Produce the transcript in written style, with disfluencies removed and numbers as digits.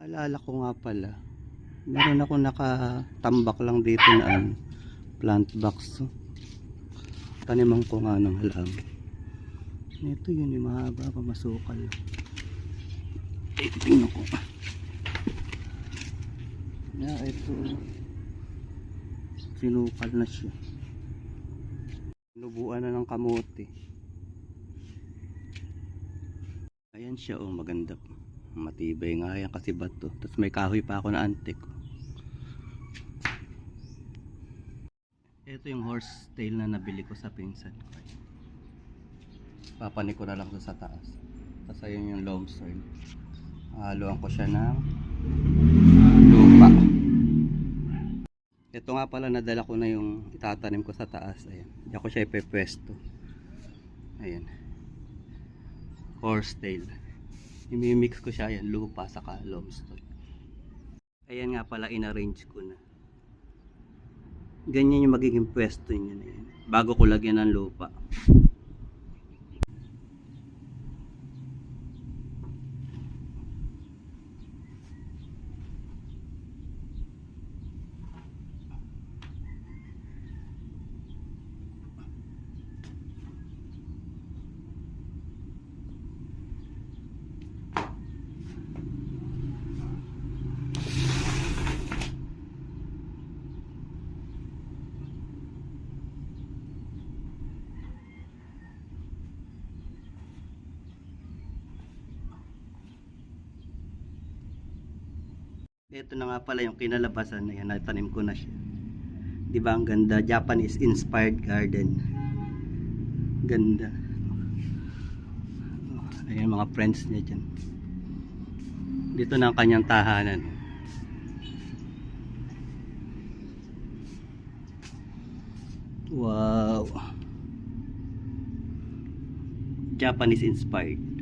Naalala ko nga pala, meron ako nakatambak lang dito na plant box. Taniman ko nga ng halaman. Ito yun, yung mahaba pa, masukal. Tingnan ko. Ito. Sinukal na siya. Sinubuan na ng kamote. Ayan siya, oh, maganda. Matibay nga yan kasi bato. Tapos may kahoy pa ako na antik. Ito yung horsetail na nabili ko sa pinsan ko. Papanik ko na lang sa taas. Tapos ayun yung loam soil. Haluan ko siya ng lupa. Ito nga pala, nadala ko na yung itatanim ko sa taas. Ayan. Diyan ko siya ipepwesto. Ayan. Horsetail. I-mix ko siya. Ayan, lupa saka loam soil. Ayan nga pala, in-arrange ko na. Ganyan yung magiging pwesto niya na yan. Bago ko lagyan ng lupa. Ito na nga pala yung kinalabasan na yan, natanim ko na siya. Di ba ang ganda? Japanese inspired garden. Ganda. Ayan mga friends niya dyan. Dito na ang kanyang tahanan. Wow. Japanese inspired.